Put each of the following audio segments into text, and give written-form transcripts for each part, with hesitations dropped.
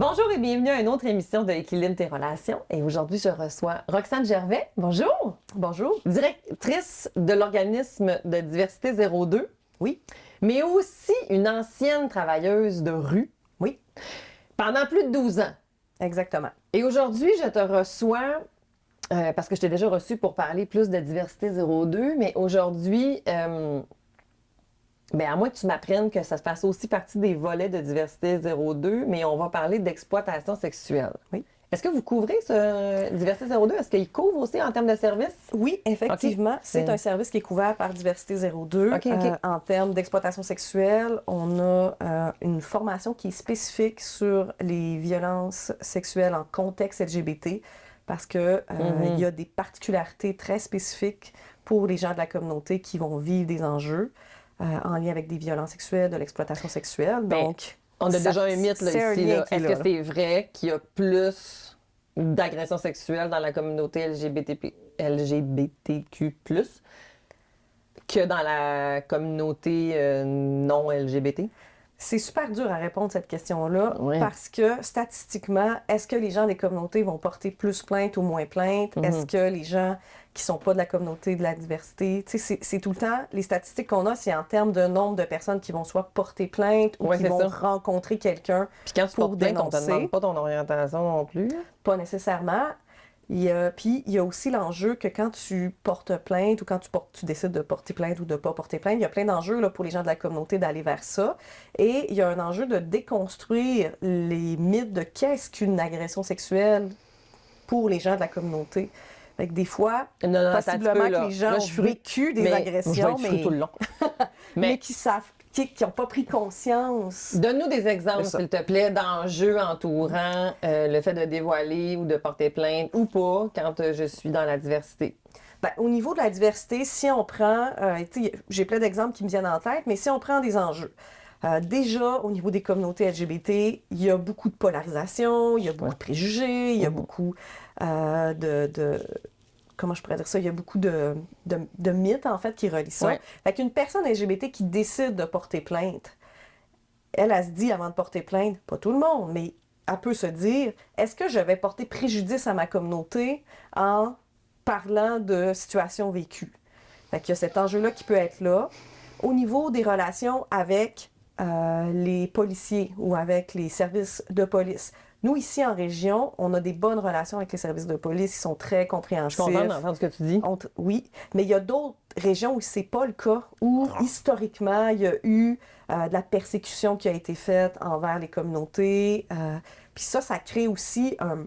Bonjour et bienvenue à une autre émission de Équilibre tes relations. Et aujourd'hui, je reçois Roxane Gervais. Bonjour. Bonjour. Directrice de l'organisme de diversité 02. Oui. Mais aussi une ancienne travailleuse de rue. Oui. Pendant plus de 12 ans. Exactement. Et aujourd'hui, je te reçois, parce que je t'ai déjà reçu pour parler plus de diversité 02, mais aujourd'hui, à moins que tu m'apprennes que ça se fasse aussi partie des volets de diversité 02, mais on va parler d'exploitation sexuelle. Oui. Est-ce que vous couvrez ce diversité 02? Est-ce qu'il couvre aussi en termes de services? Oui, effectivement. Okay. C'est un service qui est couvert par Diversité 02. Okay. En termes d'exploitation sexuelle, on a une formation qui est spécifique sur les violences sexuelles en contexte LGBT parce que il y a des particularités très spécifiques pour les gens de la communauté qui vont vivre des enjeux en lien avec des violences sexuelles, de l'exploitation sexuelle. Donc, on a déjà un mythe là, ici. Là. Est-ce que c'est vrai qu'il y a plus d'agressions sexuelles dans la communauté LGBTQ+, que dans la communauté non LGBT? C'est super dur à répondre à cette question-là parce que statistiquement, est-ce que les gens des communautés vont porter plus plainte ou moins plainte? Est-ce que les gens qui sont pas de la communauté de la diversité, c'est tout le temps, les statistiques qu'on a, c'est en termes de nombre de personnes qui vont soit porter plainte ou qui vont rencontrer quelqu'un Puis quand tu portes plainte, on te demande pas ton orientation non plus? Pas nécessairement. Puis, il y a aussi l'enjeu que quand tu portes plainte ou quand tu décides de porter plainte ou de ne pas porter plainte, il y a plein d'enjeux là, pour les gens de la communauté d'aller vers ça. Et il y a un enjeu de déconstruire les mythes de qu'est-ce qu'une agression sexuelle pour les gens de la communauté. Fait que des fois, possiblement que les gens ont vécu des agressions, tout le long. mais qui savent qui n'ont pas pris conscience. Donne-nous des exemples, s'il te plaît, d'enjeux entourant le fait de dévoiler ou de porter plainte ou pas quand je suis dans la diversité. Ben, au niveau de la diversité, si on prend, j'ai plein d'exemples qui me viennent en tête, mais si on prend des enjeux, déjà, au niveau des communautés LGBT, il y a beaucoup de polarisation, il y a beaucoup de préjugés, il y a beaucoup comment je pourrais dire ça? Il y a beaucoup de mythes, en fait, qui relient ça. Fait qu'une personne LGBT qui décide de porter plainte, elle se dit, avant de porter plainte, pas tout le monde, mais elle peut se dire, est-ce que je vais porter préjudice à ma communauté en parlant de situations vécues? Fait qu'il y a cet enjeu-là qui peut être là. Au niveau des relations avec les policiers ou avec les services de police, nous, ici, en région, on a des bonnes relations avec les services de police. Ils sont très compréhensifs. Je suis contente d'entendre ce que tu dis. Oui, mais il y a d'autres régions où c'est pas le cas, où historiquement, il y a eu de la persécution qui a été faite envers les communautés. Puis ça crée aussi un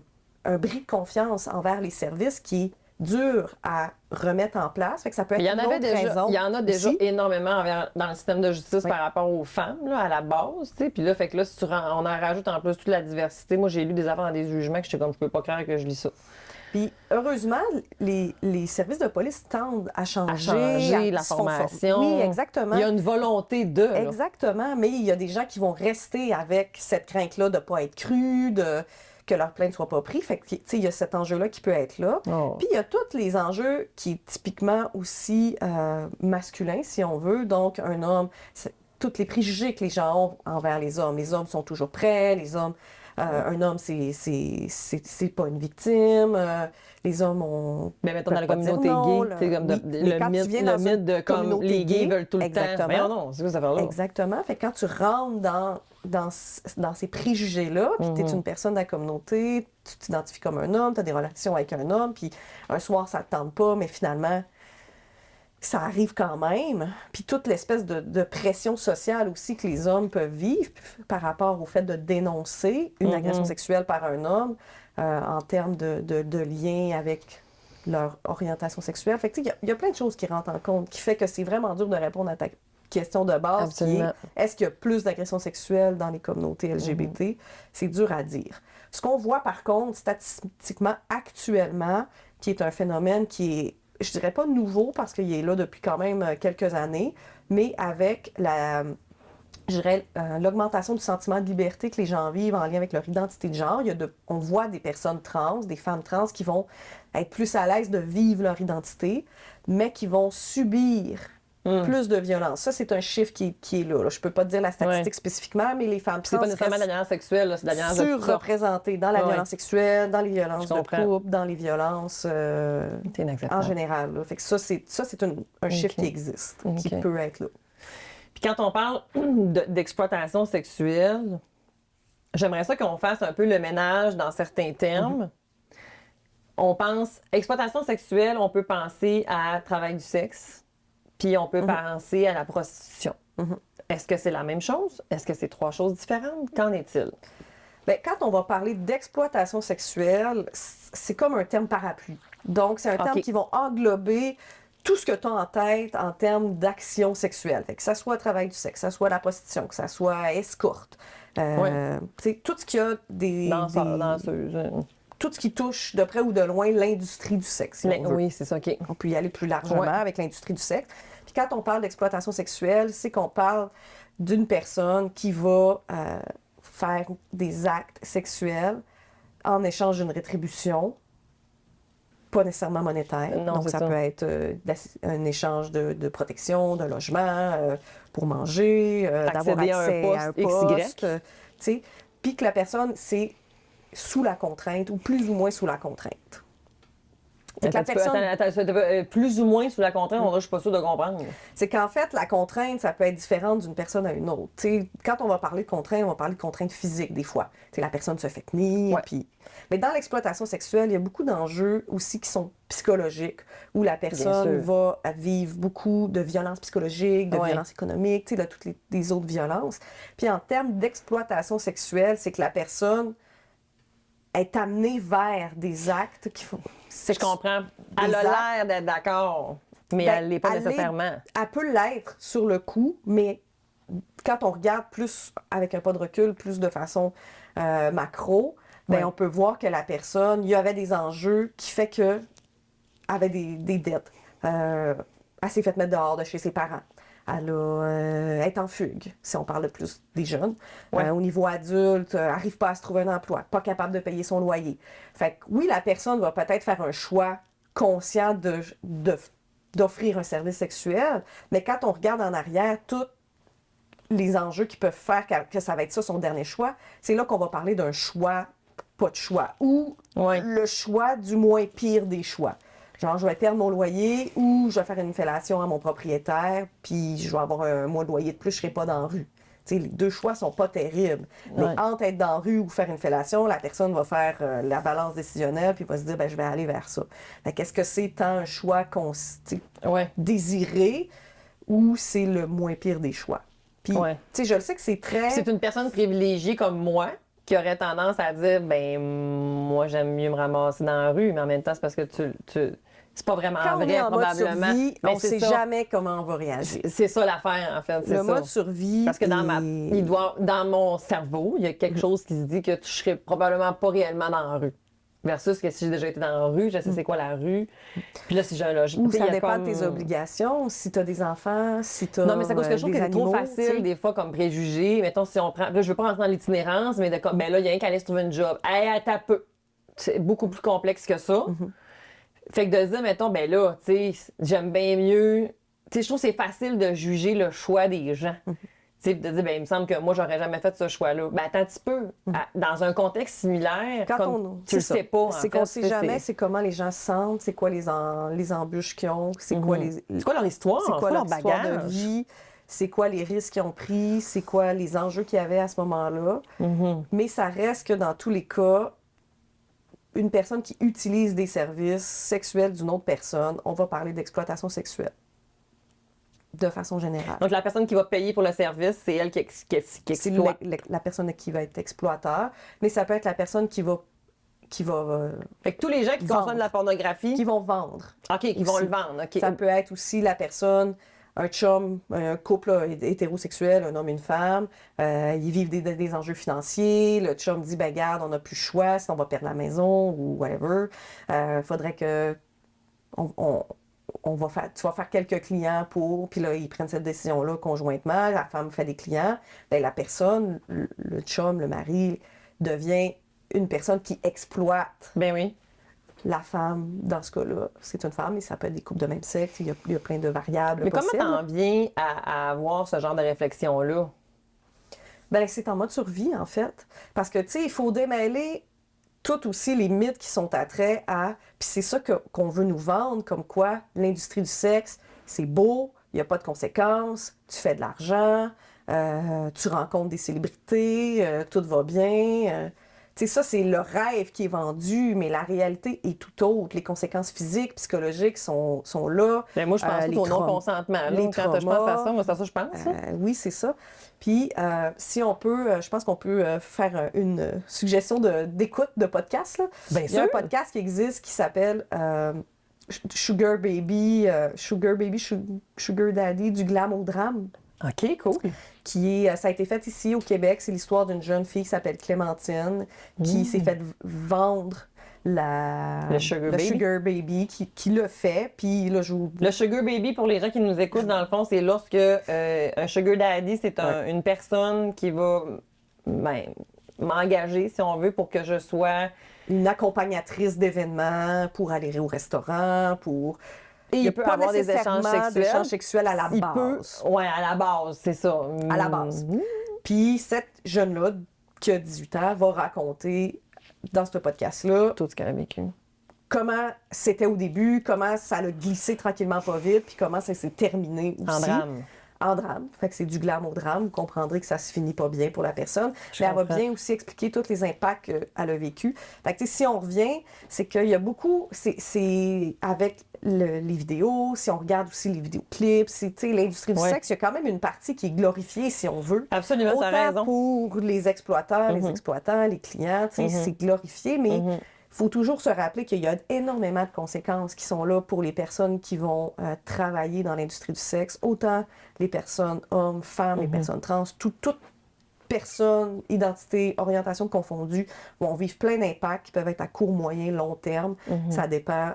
bris de confiance envers les services qui est dur à remettre en place. Fait que ça peut être une autre raison. Il y en a déjà aussi. énormément dans le système de justice par rapport aux femmes, là, à la base. T'sais. Puis là, fait que là, si on en rajoute en plus toute la diversité, moi, j'ai lu des affaires dans des jugements que j'étais comme, je peux pas croire que je lis ça. Puis, heureusement, les services de police tendent à changer la formation. Oui, exactement. Il y a une volonté de. Là. Exactement, mais il y a des gens qui vont rester avec cette crainte-là de ne pas être crus, que leur plainte ne soit pas prise. Fait que, il y a cet enjeu-là qui peut être là. Puis, il y a tous les enjeux qui est typiquement aussi masculins, si on veut. Donc, un homme, tous les préjugés que les gens ont envers les hommes. Les hommes sont toujours prêts, les hommes... un homme, c'est pas une victime. Les hommes ont... Mais mettons dans la communauté gay, c'est comme le mythe de comme les gays veulent tout le temps. Mais non, c'est quoi cette affaire-là? Exactement. Fait que quand tu rentres dans ces préjugés-là, puis tu es une personne de la communauté, tu t'identifies comme un homme, tu as des relations avec un homme, puis un soir, ça ne te tente pas, mais finalement... ça arrive quand même. Puis toute l'espèce de pression sociale aussi que les hommes peuvent vivre par rapport au fait de dénoncer une agression sexuelle par un homme en termes de lien avec leur orientation sexuelle. Fait que il y a plein de choses qui rentrent en compte, qui fait que c'est vraiment dur de répondre à ta question de base. Absolument. Qui est-ce qu'il y a plus d'agressions sexuelles dans les communautés LGBT? C'est dur à dire. Ce qu'on voit par contre statistiquement actuellement, qui est un phénomène qui est, je dirais pas nouveau parce qu'il est là depuis quand même quelques années, mais avec l'augmentation du sentiment de liberté que les gens vivent en lien avec leur identité de genre. On voit des personnes trans, des femmes trans qui vont être plus à l'aise de vivre leur identité, mais qui vont subir plus de violence. Ça, c'est un chiffre qui est là. Je peux pas te dire la statistique spécifiquement, mais les femmes C'est pas nécessairement de la violence sexuelle, là, c'est de la violence de toutes sortes. surreprésentées dans la violence sexuelle, dans les violences de comprends. couple, dans les violences en général. Là. Fait que ça, c'est un chiffre qui existe, qui peut être là. Puis quand on parle d'exploitation sexuelle, j'aimerais ça qu'on fasse un peu le ménage dans certains termes. On pense, exploitation sexuelle, on peut penser à travail du sexe, puis on peut penser à la prostitution. Est-ce que c'est la même chose? Est-ce que c'est trois choses différentes? Qu'en est-il? Bien, quand on va parler d'exploitation sexuelle, c'est comme un terme parapluie. Donc, c'est un terme qui va englober tout ce que tu as en tête en termes d'action sexuelle. Fait que ça soit travail du sexe, que ça soit la prostitution, que ça soit escorte. Tout ce qui a des... Danseuse. Tout ce qui touche de près ou de loin l'industrie du sexe. Si on veut. Oui, c'est ça, OK. On peut y aller plus largement avec l'industrie du sexe. Puis quand on parle d'exploitation sexuelle, c'est qu'on parle d'une personne qui va faire des actes sexuels en échange d'une rétribution, pas nécessairement monétaire. Non, donc, ça peut être un échange de protection, de logement, pour manger, d'avoir accès à un poste. Puis que la personne, c'est sous la contrainte ou plus ou moins sous la contrainte. Plus ou moins sous la contrainte, je suis pas sûre de comprendre. C'est qu'en fait, la contrainte, ça peut être différente d'une personne à une autre. T'sais, quand on va parler de contrainte, on va parler de contrainte physique des fois. T'sais, la personne se fait tenir. Puis... Mais dans l'exploitation sexuelle, il y a beaucoup d'enjeux aussi qui sont psychologiques, où la personne va vivre beaucoup de violences psychologiques, de violences économiques, de toutes les autres violences. Puis en termes d'exploitation sexuelle, c'est que la personne est amenée vers des actes qui font... Je comprends. Elle a l'air d'être d'accord, mais elle l'est pas nécessairement. Elle peut l'être sur le coup, mais quand on regarde plus avec un pas de recul, plus de façon macro, on peut voir que la personne, il y avait des enjeux qui fait que avait des dettes. Elle s'est fait mettre dehors de chez ses parents. Elle est en fugue, si on parle plus des jeunes. Au niveau adulte, n'arrive pas à se trouver un emploi, pas capable de payer son loyer. Fait que oui, la personne va peut-être faire un choix conscient d'offrir un service sexuel, mais quand on regarde en arrière, tous les enjeux qui peuvent faire que ça va être ça son dernier choix, c'est là qu'on va parler d'un choix, pas de choix, ou le choix du moins pire des choix. Genre, je vais perdre mon loyer ou je vais faire une fellation à mon propriétaire, puis je vais avoir un mois de loyer de plus, je ne serai pas dans la rue. T'sais, les deux choix sont pas terribles. Mais entre être dans la rue ou faire une fellation, la personne va faire la balance décisionnelle puis va se dire, je vais aller vers ça. Est-ce que c'est tant un choix désiré ou c'est le moins pire des choix? Puis, je le sais que c'est très... C'est une personne privilégiée comme moi qui aurait tendance à dire, moi, j'aime mieux me ramasser dans la rue, mais en même temps, c'est parce que c'est pas vraiment quand vrai, on est en probablement. Mode survie, on ne sait jamais comment on va réagir. C'est ça l'affaire, en fait. Le mode survie. Parce que dans mon cerveau, il y a quelque chose qui se dit que je serais probablement pas réellement dans la rue. Versus que si j'ai déjà été dans la rue, je sais c'est quoi la rue. Puis là, si j'ai un logement. Ou ça dépend de tes obligations, si tu as des enfants, si tu as. Non, mais c'est parce que je trouve que c'est trop facile, t'sais. des fois, comme préjugé. Mettons, si on prend. Là, je veux pas rentrer dans l'itinérance, mais là, il y a rien qu'à aller se trouver une job. T'as peu. C'est beaucoup plus complexe que ça. Fait que de dire, mettons, là, tu sais, j'aime bien mieux. Tu sais, je trouve que c'est facile de juger le choix des gens. Tu sais, de dire, il me semble que moi, j'aurais jamais fait ce choix-là. Attends un petit peu. Dans un contexte similaire, tu le sais pas. C'est qu'on sait jamais, c'est comment les gens se sentent, c'est quoi les embûches qu'ils ont, c'est quoi leur histoire, c'est quoi leur bagage de vie, c'est quoi les risques qu'ils ont pris, c'est quoi les enjeux qu'il y avait à ce moment-là. Mais ça reste que dans tous les cas, une personne qui utilise des services sexuels d'une autre personne, on va parler d'exploitation sexuelle. De façon générale. Donc, la personne qui va payer pour le service, c'est elle qui exploite. C'est la personne qui va être exploiteur, mais ça peut être la personne qui va fait que tous les gens qui consomment de la pornographie... Qui vont vendre. OK, qui vont le vendre. OK. Ça peut être aussi la personne... Un chum, un couple hétérosexuel, un homme et une femme, ils vivent des enjeux financiers. Le chum dit, garde, on n'a plus le choix, sinon on va perdre la maison ou whatever. Faudrait que tu vas faire quelques clients puis là, ils prennent cette décision-là conjointement. La femme fait des clients. La personne, le chum, le mari, devient une personne qui exploite. Ben oui. la femme, dans ce cas-là, c'est une femme, mais ça peut être des couples de même sexe, il y a plein de variables Mais possibles. comment t'en viens à avoir ce genre de réflexion-là? Ben, c'est en mode survie, en fait. Parce que, tu sais, il faut démêler tout aussi les mythes qui sont attraits à... Puis c'est ça qu'on veut nous vendre, comme quoi l'industrie du sexe, c'est beau, il n'y a pas de conséquences, tu fais de l'argent, tu rencontres des célébrités, tout va bien. Tu sais, ça, c'est le rêve qui est vendu, mais la réalité est tout autre. Les conséquences physiques, psychologiques sont là. Ben moi, je pense les au non-consentement. Là, les quand je pense à ça, traumas. moi, c'est à ça que je pense. Là. Oui, c'est ça. Puis, si on peut, je pense qu'on peut faire une suggestion d'écoute de podcast. Là. Bien Il y a un sûr. podcast qui existe qui s'appelle Sugar Baby, Sugar Daddy, du glam au drame. OK, cool. Ça a été fait ici au Québec. C'est l'histoire d'une jeune fille qui s'appelle Clémentine, qui s'est fait vendre le Sugar Baby, qui l'a fait. Puis là, Le Sugar Baby, pour les gens qui nous écoutent, dans le fond, c'est lorsque un Sugar Daddy, c'est une personne qui va m'engager, si on veut, pour que je sois... une accompagnatrice d'événements pour aller au restaurant, pour... Et il peut avoir des échanges sexuels à la base. Oui, à la base, c'est ça. À la base. Puis cette jeune-là, qui a 18 ans, va raconter dans ce podcast-là tout ce qu'elle a vécu. Comment c'était au début, comment ça a glissé tranquillement pas vite, puis comment ça s'est terminé aussi. En drame. En drame. Fait que c'est du glam au drame. Vous comprendrez que ça se finit pas bien pour la personne. Mais elle va bien aussi expliquer tous les impacts qu'elle a vécu. Fait que si on revient, c'est qu'il y a beaucoup... C'est avec les vidéos, si on regarde aussi les vidéoclips, l'industrie du sexe, il y a quand même une partie qui est glorifiée, si on veut. Absolument, t'as raison. Autant pour les exploiteurs, les exploitants, les clients, c'est glorifié, mais... Il faut toujours se rappeler qu'il y a énormément de conséquences qui sont là pour les personnes qui vont travailler dans l'industrie du sexe, autant les personnes hommes, femmes, les personnes trans, toute personne, identité, orientation confondue, vont vivre plein d'impacts qui peuvent être à court, moyen, long terme. Ça dépend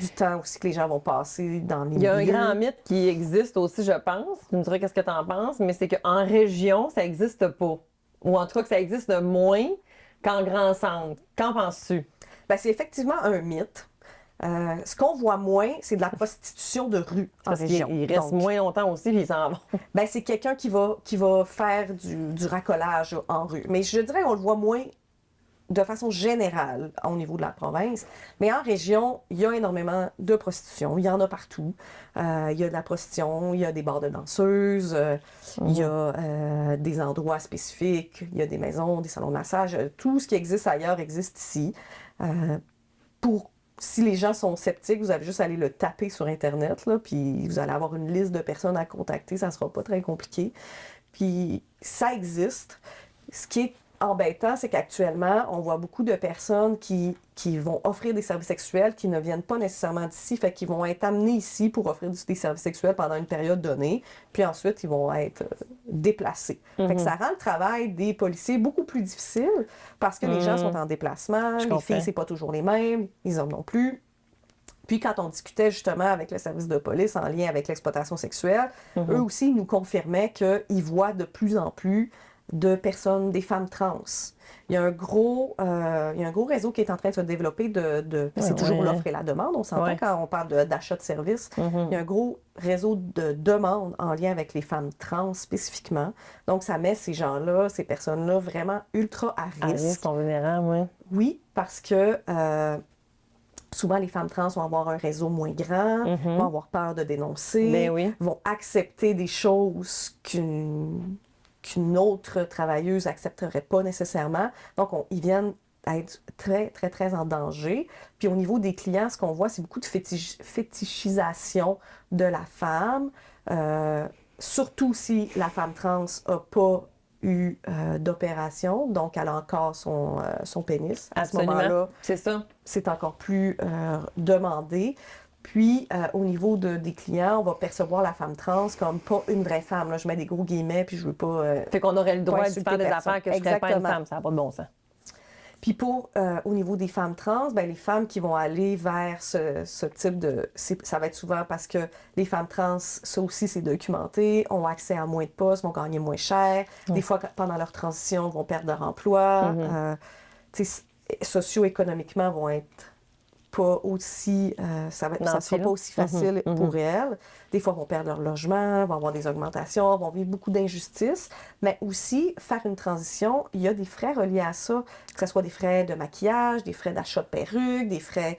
du temps aussi que les gens vont passer dans les milieux. Il y a un grand mythe qui existe aussi, je pense. Tu me diras qu'est-ce que tu en penses, mais c'est qu'en région, ça n'existe pas. Ou en tout cas que ça existe moins qu'en grand centre. Qu'en penses-tu? Ben, c'est effectivement un mythe. Ce qu'on voit moins, c'est de la prostitution de rue en région. Il reste moins longtemps aussi, puis ils s'en vont. Ben, c'est quelqu'un qui va faire du racolage en rue. Mais je dirais qu'on le voit moins de façon générale au niveau de la province. Mais en région, il y a énormément de prostitution. Il y en a partout. Il y a de la prostitution, il y a des bars de danseuses, il y a des endroits spécifiques, il y a des maisons, des salons de massage. Tout ce qui existe ailleurs existe ici. Si les gens sont sceptiques, vous allez juste aller le taper sur Internet, là, puis vous allez avoir une liste de personnes à contacter. Ça ne sera pas très compliqué. Puis ça existe. Ce qui est embêtant, c'est qu'actuellement, on voit beaucoup de personnes qui vont offrir des services sexuels qui ne viennent pas nécessairement d'ici, fait qu'ils vont être amenés ici pour offrir des services sexuels pendant une période donnée, puis ensuite, ils vont être déplacés. Fait que ça rend le travail des policiers beaucoup plus difficile parce que les gens sont en déplacement, les filles, c'est pas toujours les mêmes, les hommes non plus. Puis quand on discutait justement avec le service de police en lien avec l'exploitation sexuelle, eux aussi, ils nous confirmaient qu'ils voient de plus en plus de personnes, des femmes trans. Il y a un gros réseau qui est en train de se développer c'est toujours l'offre et la demande, on s'entend quand on parle d'achat de services. Il y a un gros réseau de demandes en lien avec les femmes trans spécifiquement. Donc, ça met ces gens-là, ces personnes-là, vraiment ultra à risque. À risque, sont vulnérables, oui. Oui, parce que souvent, les femmes trans vont avoir un réseau moins grand, vont avoir peur de dénoncer, vont accepter des choses qu'une autre travailleuse n'accepterait pas nécessairement. Donc, ils viennent être très, très, très en danger. Puis au niveau des clients, ce qu'on voit, c'est beaucoup de fétichisation de la femme, surtout si la femme trans n'a pas eu d'opération, donc elle a encore son pénis. Absolument. À ce moment-là, c'est ça. C'est encore plus demandé. Puis, au niveau des clients, on va percevoir la femme trans comme pas une vraie femme. Là, je mets des gros guillemets, puis je veux pas... fait qu'on aurait le droit de insulter faire des personne. affaires que je ne serais pas une femme. Ça n'a pas de bon sens. Puis au niveau des femmes trans, ben, les femmes qui vont aller vers ce type ça va être souvent parce que les femmes trans, ça aussi c'est documenté, ont accès à moins de postes, vont gagner moins cher. Des fois, pendant leur transition, vont perdre leur emploi. Socio-économiquement, vont être pas aussi, ça sera pas aussi facile pour elles. Des fois, vont perdre leur logement, vont avoir des augmentations, vont vivre beaucoup d'injustices. Mais aussi, faire une transition, il y a des frais reliés à ça, que ce soit des frais de maquillage, des frais d'achat de perruques, des frais,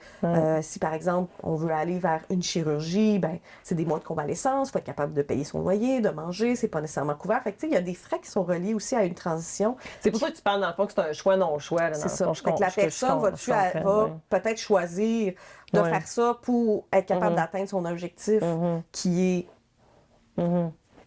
si par exemple, on veut aller vers une chirurgie, ben c'est des mois de convalescence, il faut être capable de payer son loyer, de manger, c'est pas nécessairement couvert. Fait que, tu sais, il y a des frais qui sont reliés aussi à une transition. C'est pour ça que tu parles dans le fond que c'est un choix non-choix. Là, c'est ça. Fait que la personne va peut-être choisir de faire ça pour être capable d'atteindre son objectif qui est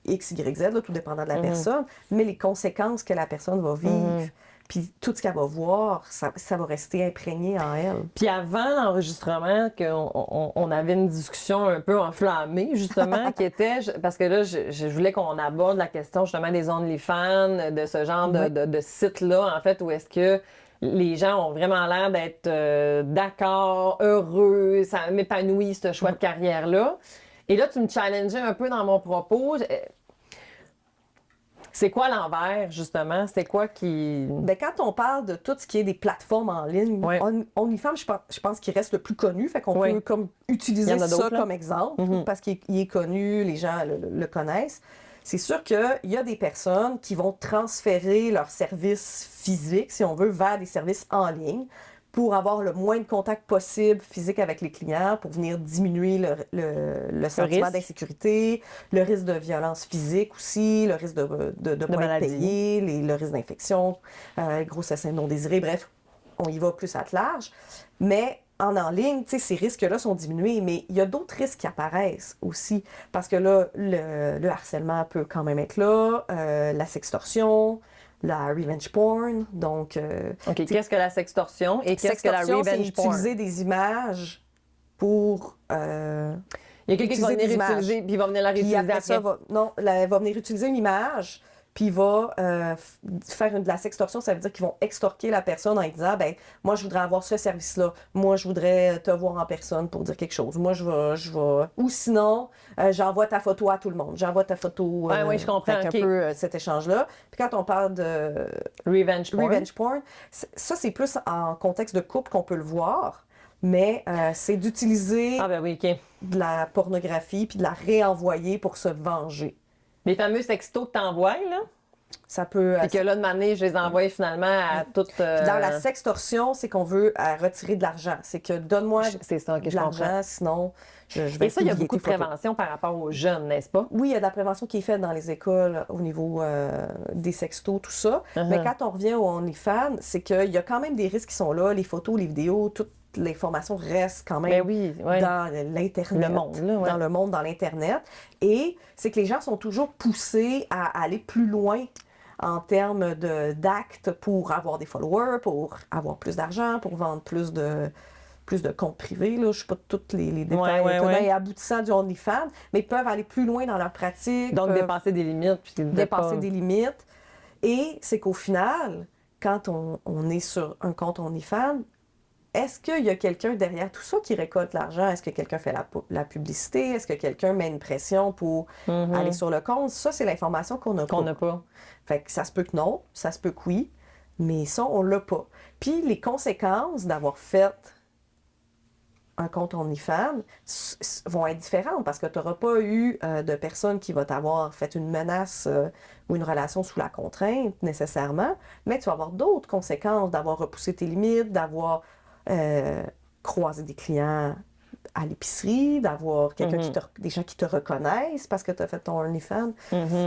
X, Y, Z, là, tout dépendant de la personne, mais les conséquences que la personne va vivre, puis tout ce qu'elle va voir, ça va rester imprégné en elle. Puis avant l'enregistrement, on avait une discussion un peu enflammée, justement, qui était, parce que là, je voulais qu'on aborde la question justement des OnlyFans, de ce genre de site-là, en fait, où est-ce que les gens ont vraiment l'air d'être d'accord, heureux, ça m'épanouit, ce choix de carrière-là. Et là, tu me challengeais un peu dans mon propos. C'est quoi l'envers, justement? C'est quoi qui... Bien, quand on parle de tout ce qui est des plateformes en ligne, OnlyFans, je pense qu'il reste le plus connu, fait qu'on peut comme utiliser ça comme exemple, parce qu'il est connu, les gens le connaissent. C'est sûr qu'il y a des personnes qui vont transférer leurs services physiques, si on veut, vers des services en ligne pour avoir le moins de contact possible physique avec les clients, pour venir diminuer le sentiment d'insécurité, le risque de violence physique aussi, le risque de pas être payé, le risque d'infection, grossesse non désirée, bref, on y va plus à large. Mais en ligne, tu sais, ces risques-là sont diminués, mais il y a d'autres risques qui apparaissent aussi. Parce que là, le harcèlement peut quand même être là, la sextorsion, la revenge porn. Donc, OK, qu'est-ce que la sextorsion et qu'est-ce que la revenge porn? C'est utiliser des images pour... il y a quelqu'un qui va venir utiliser, puis il va venir la réutiliser après. Ça, elle va venir utiliser une image, puis il va faire de la sextorsion. Ça veut dire qu'ils vont extorquer la personne en disant, ben moi, je voudrais avoir ce service-là. Moi, je voudrais te voir en personne pour dire quelque chose. Moi, je vais... Ou sinon, j'envoie ta photo à tout le monde. J'envoie ta photo... oui, je comprends. Un peu cet échange-là. Puis quand on parle de... Revenge porn, ça, c'est plus en contexte de couple qu'on peut le voir. Mais c'est d'utiliser de la pornographie puis de la réenvoyer pour se venger. Les fameux sextos que t'envoies, là? Ça peut... Puis que là, de manière, je les envoie finalement à toutes... Dans la sextorsion, c'est qu'on veut retirer de l'argent. C'est que donne-moi de l'argent, sinon je vais... Et ça, il y a beaucoup de prévention par rapport aux jeunes, n'est-ce pas? Oui, il y a de la prévention qui est faite dans les écoles au niveau des sextos, tout ça. Mais quand on revient au OnlyFans, c'est qu'il y a quand même des risques qui sont là. Les photos, les vidéos, toute l'information reste quand même dans l'Internet. Le monde, là, dans le monde, dans l'Internet. Et c'est que les gens sont toujours poussés à aller plus loin en termes d'actes pour avoir des followers, pour avoir plus d'argent, pour vendre plus de comptes privés. Là. Je ne sais pas tous les détails et aboutissants du OnlyFans, mais ils peuvent aller plus loin dans leur pratique. Donc, dépasser des limites. Des limites. Et c'est qu'au final, quand on est sur un compte OnlyFans, est-ce qu'il y a quelqu'un derrière tout ça qui récolte l'argent? Est-ce que quelqu'un fait la publicité? Est-ce que quelqu'un met une pression pour aller sur le compte? Ça, c'est l'information qu'on n'a pas. Fait que ça se peut que non, ça se peut que oui, mais ça, on l'a pas. Puis les conséquences d'avoir fait un compte OnlyFans vont être différentes parce que tu n'auras pas eu de personne qui va t'avoir fait une menace ou une relation sous la contrainte nécessairement, mais tu vas avoir d'autres conséquences d'avoir repoussé tes limites, d'avoir croiser des clients à l'épicerie, d'avoir des gens qui te reconnaissent parce que tu as fait ton OnlyFans.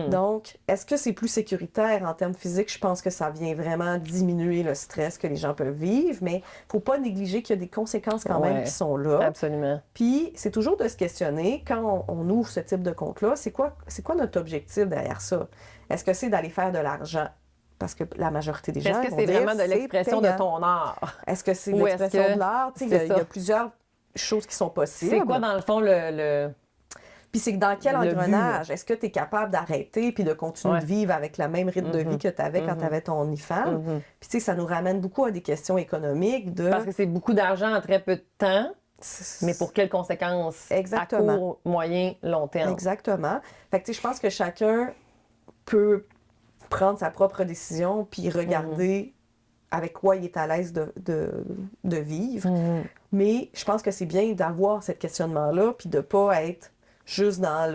Donc, est-ce que c'est plus sécuritaire en termes physiques? Je pense que ça vient vraiment diminuer le stress que les gens peuvent vivre, mais il ne faut pas négliger qu'il y a des conséquences quand même qui sont là. Absolument. Puis, c'est toujours de se questionner, quand on ouvre ce type de compte-là, c'est quoi notre objectif derrière ça? Est-ce que c'est d'aller faire de l'argent? Parce que la majorité des gens Est-ce que c'est vraiment de l'expression de ton art? Est-ce que c'est l'expression de l'art? Il y a plusieurs choses qui sont possibles. C'est quoi, dans le fond, le... Puis c'est que dans quel engrenage? Est-ce que tu es capable d'arrêter puis de continuer de vivre avec la même rythme de vie que tu avais quand tu avais ton OnlyFans? Puis tu sais, ça nous ramène beaucoup à des questions économiques de... Parce que c'est beaucoup d'argent en très peu de temps, mais pour quelles conséquences? Exactement. À court, moyen, long terme. Exactement. Fait que tu sais, je pense que chacun peut prendre sa propre décision puis regarder avec quoi il est à l'aise de vivre. Mais je pense que c'est bien d'avoir ce questionnement-là, puis de pas être juste dans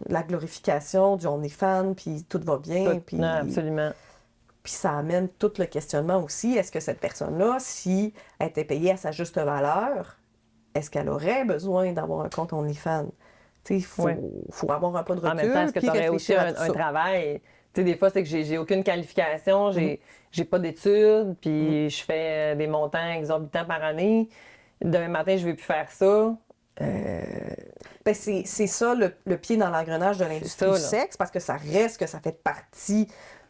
la glorification du on est fan, puis tout va bien. Puis, Non, absolument. puis ça amène tout le questionnement aussi. Est-ce que cette personne-là, si elle était payée à sa juste valeur, est-ce qu'elle aurait besoin d'avoir un compte OnlyFans? Il faut avoir un peu de recul. En même temps, est-ce que tu aurais aussi un travail? Tu sais, des fois, c'est que j'ai aucune qualification, j'ai pas d'études, puis je fais des montants exorbitants par année. Demain matin, je vais plus faire ça. Ben c'est ça le pied dans l'engrenage de l'industrie du sexe, parce que ça reste que ça fait partie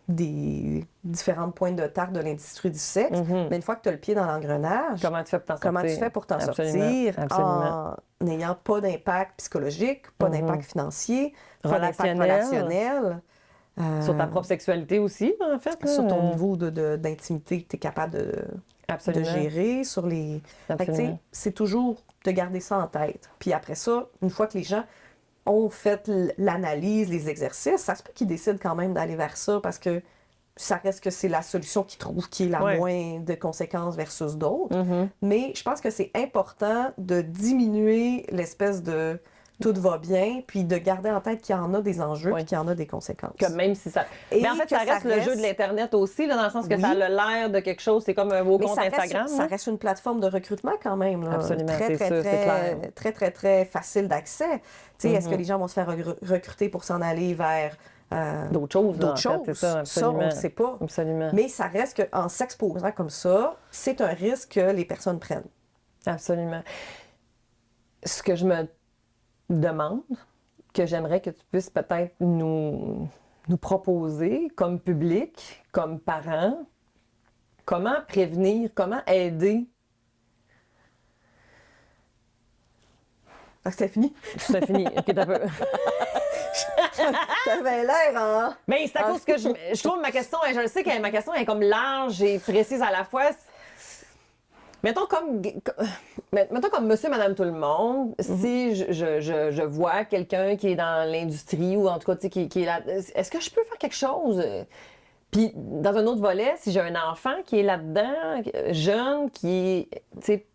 des différentes pointes de tarte de l'industrie du sexe. Mais une fois que tu as le pied dans l'engrenage, comment tu fais pour t'en sortir? Comment tu fais pour t'en sortir en n'ayant pas d'impact psychologique, pas d'impact financier, pas d'impact relationnel. Sur ta propre sexualité aussi, en fait. Sur ton niveau d'intimité que tu es capable de gérer. Sur les... c'est toujours de garder ça en tête. Puis après ça, une fois que les gens ont fait l'analyse, les exercices, ça se peut qu'ils décident quand même d'aller vers ça parce que ça reste que c'est la solution qu'ils trouvent qui est la moins de conséquences versus d'autres. Mais je pense que c'est important de diminuer l'espèce de tout va bien, puis de garder en tête qu'il y en a des enjeux et qu'il y en a des conséquences. Que même si ça... Mais en fait, ça reste le jeu de l'Internet aussi, là, dans le sens que ça a l'air de quelque chose, c'est comme un beau compte Instagram. Ça reste une plateforme de recrutement quand même. Là. Absolument, très facile d'accès. Est-ce que les gens vont se faire recruter pour s'en aller vers... d'autres choses. C'est ça, on ne sait pas. Absolument. Mais ça reste qu'en s'exposant comme ça, c'est un risque que les personnes prennent. Absolument. Ce que je me demande, que j'aimerais que tu puisses peut-être nous proposer comme public, comme parents, comment prévenir, comment aider. Ah, c'était fini? C'était fini. OK, t'as peu. T'avais l'air, hein? Mais c'est à cause que je trouve ma question, je le sais que ma question est comme large et précise à la fois. Mettons comme monsieur, madame, tout le monde, si je vois quelqu'un qui est dans l'industrie ou en tout cas qui est là, est-ce que je peux faire quelque chose? Puis dans un autre volet, si j'ai un enfant qui est là-dedans, jeune, qui est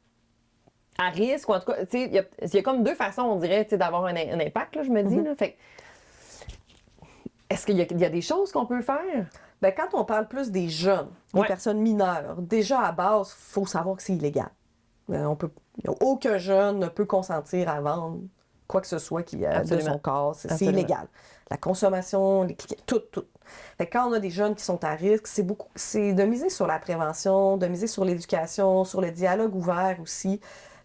à risque, ou en tout cas, il y a comme deux façons, on dirait, d'avoir un impact, là, je me dis. Là, fait, est-ce qu'il y a des choses qu'on peut faire? Bien, quand on parle plus des jeunes, des personnes mineures, déjà à base, il faut savoir que c'est illégal. Aucun jeune ne peut consentir à vendre quoi que ce soit qui a de son corps. C'est illégal. La consommation, tout. Fait que quand on a des jeunes qui sont à risque, c'est de miser sur la prévention, de miser sur l'éducation, sur le dialogue ouvert aussi.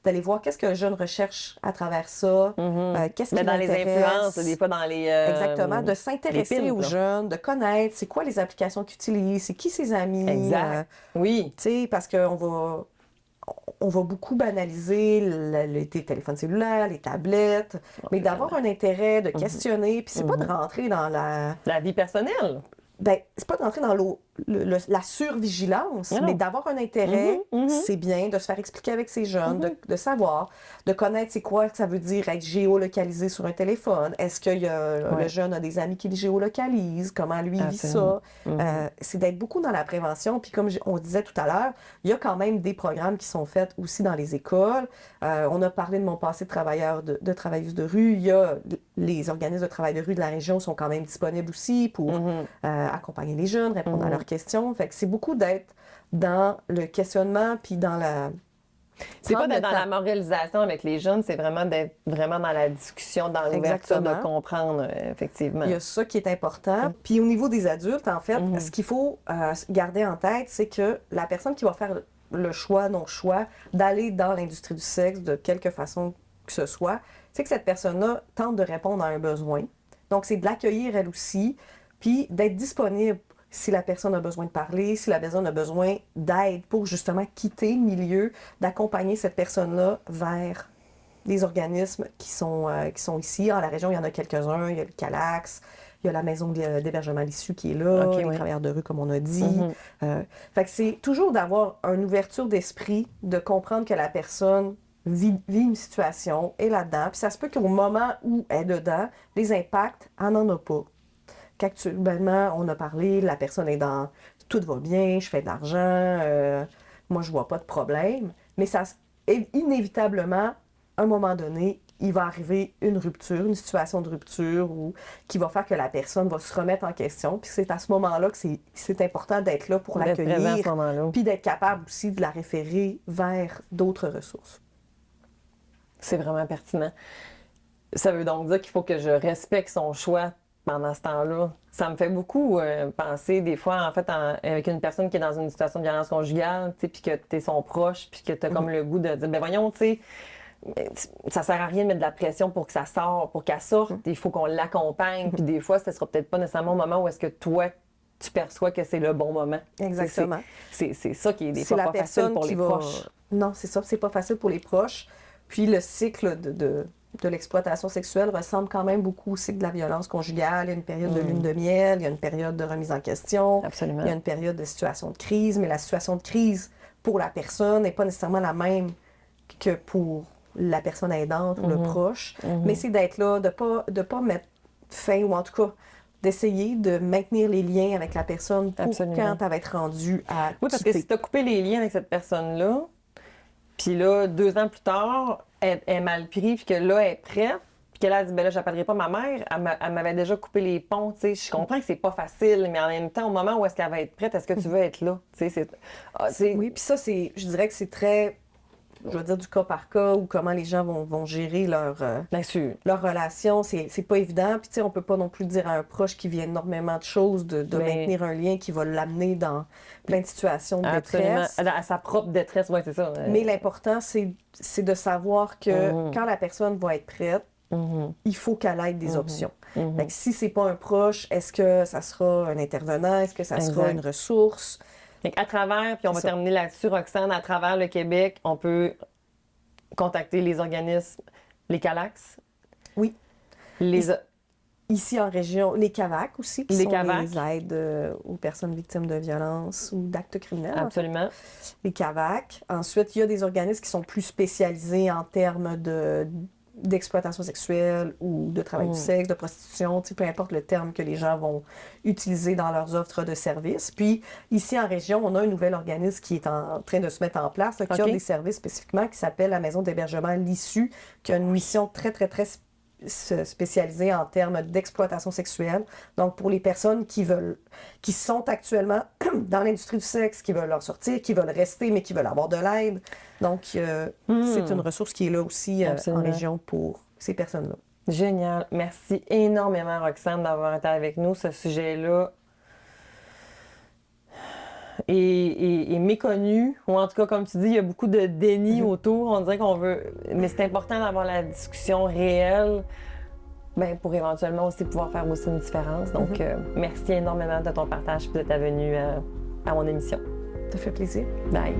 D'aller voir qu'est-ce qu'un jeune recherche à travers ça, qu'est-ce qui dans les influences, des fois dans les... Exactement, de s'intéresser aux jeunes, de connaître c'est quoi les applications qu'ils utilisent, c'est qui ses amis. Exact, oui. Tu sais, parce qu'on va beaucoup banaliser les téléphones cellulaires, les tablettes, mais d'avoir un intérêt, de questionner, puis c'est pas de rentrer dans la vie personnelle. Ben, c'est pas d'entrer dans la survigilance, mais d'avoir un intérêt, c'est bien de se faire expliquer avec ces jeunes, de savoir, de connaître c'est quoi que ça veut dire être géolocalisé sur un téléphone. Est-ce que le jeune a des amis qui le géolocalisent? Comment lui vit ça? C'est d'être beaucoup dans la prévention. Puis comme on disait tout à l'heure, il y a quand même des programmes qui sont faits aussi dans les écoles. On a parlé de mon passé de travailleuse de rue. Il y a les organismes de travail de rue de la région sont quand même disponibles aussi pour accompagner les jeunes, répondre à leurs questions. Fait que c'est beaucoup d'être dans le questionnement puis dans la... C'est pas d'être dans la moralisation avec les jeunes, c'est vraiment d'être vraiment dans la discussion, dans l'ouverture, de comprendre, effectivement. Il y a ça qui est important. Puis au niveau des adultes, en fait, ce qu'il faut garder en tête, c'est que la personne qui va faire le choix, non-choix, d'aller dans l'industrie du sexe de quelque façon que ce soit, c'est que cette personne-là tente de répondre à un besoin. Donc, c'est de l'accueillir elle aussi, puis d'être disponible si la personne a besoin de parler, si la personne a besoin d'aide pour justement quitter le milieu, d'accompagner cette personne-là vers des organismes qui sont ici. Dans la région, il y en a quelques-uns. Il y a le Calax, il y a la maison d'hébergement à l'issue qui est là, les travailleurs de rue, comme on a dit. Fait que c'est toujours d'avoir une ouverture d'esprit, de comprendre que la personne vit une situation, est là-dedans. Puis ça se peut qu'au moment où elle est dedans, les impacts, elle n'en a pas. Qu'actuellement, on a parlé, la personne est dans « tout va bien, je fais de l'argent, moi je vois pas de problème », mais ça inévitablement, à un moment donné, il va arriver une rupture, une situation de rupture qui va faire que la personne va se remettre en question. Puis c'est à ce moment-là que c'est important d'être là pour D'être présent à ce l'accueillir, moment-là. puis d'être capable aussi de la référer vers d'autres ressources. C'est vraiment pertinent. Ça veut donc dire qu'il faut que je respecte son choix pendant ce temps-là. Ça me fait beaucoup penser des fois, en fait, avec une personne qui est dans une situation de violence conjugale, tu sais, puis que t'es son proche, puis que t'as comme le goût de dire, ben voyons, tu sais, ça sert à rien de mettre de la pression pour que ça sorte, pour qu'elle sorte. Il faut qu'on l'accompagne. Puis des fois, ce sera peut-être pas nécessairement au moment où est-ce que toi, tu perçois que c'est le bon moment. Exactement. C'est ça qui est des C'est fois la pas facile personne pour qui les va... proches. Non, c'est ça. C'est pas facile pour les proches. Puis le cycle de l'exploitation sexuelle ressemble quand même beaucoup au cycle de la violence conjugale. Il y a une période de lune de miel, il y a une période de remise en question. Absolument. Il y a une période de situation de crise, mais la situation de crise pour la personne n'est pas nécessairement la même que pour la personne aidante ou le proche. Mais c'est d'être là, de pas mettre fin, ou en tout cas d'essayer de maintenir les liens avec la personne pour quand elle va être rendue à Oui, parce que si tu as coupé les liens avec cette personne-là, puis là, 2 ans plus tard, elle est mal prise, puis que là, elle est prête, puis qu'elle a dit, ben là, j'appellerai pas ma mère, elle m'avait déjà coupé les ponts, tu sais. Je comprends que c'est pas facile, mais en même temps, au moment où est-ce qu'elle va être prête, est-ce que tu veux être là? Tu sais, oui, puis ça, je dirais que c'est très, je veux dire, du cas par cas, ou comment les gens vont gérer leur relation. C'est pas évident. Puis, tu sais, on peut pas non plus dire à un proche qui vit énormément de choses de maintenir un lien qui va l'amener dans plein de situations de détresse. À sa propre détresse, oui, c'est ça. Mais l'important, c'est de savoir que quand la personne va être prête, il faut qu'elle ait des options. Fait que si c'est pas un proche, est-ce que ça sera un intervenant? Est-ce que ça sera une ressource? Donc, à travers, puis on va terminer là-dessus, Roxane, à travers le Québec, on peut contacter les organismes, les CALAX. Oui. Ici en région, les CAVAC aussi, qui sont les aides aux personnes victimes de violences ou d'actes criminels. Absolument. Les CAVAC. Ensuite, il y a des organismes qui sont plus spécialisés en termes d'exploitation sexuelle ou de travail du sexe, de prostitution, peu importe le terme que les gens vont utiliser dans leurs offres de services. Puis, ici en région, on a un nouvel organisme qui est en train de se mettre en place, là, qui a des services spécifiquement, qui s'appelle la Maison d'hébergement L'Issue, qui a une mission très, très, très spécialisée en termes d'exploitation sexuelle. Donc, pour les personnes qui sont actuellement dans l'industrie du sexe, qui veulent en sortir, qui veulent rester, mais qui veulent avoir de l'aide. Donc, c'est une ressource qui est là aussi en région pour ces personnes-là. Génial. Merci énormément, Roxane, d'avoir été avec nous. Ce sujet-là est méconnu, ou en tout cas, comme tu dis, il y a beaucoup de déni autour. On dirait qu'on veut... Mais c'est important d'avoir la discussion réelle pour éventuellement aussi pouvoir faire aussi une différence. Donc, merci énormément de ton partage et de ta venue à mon émission. Ça fait plaisir. Bye.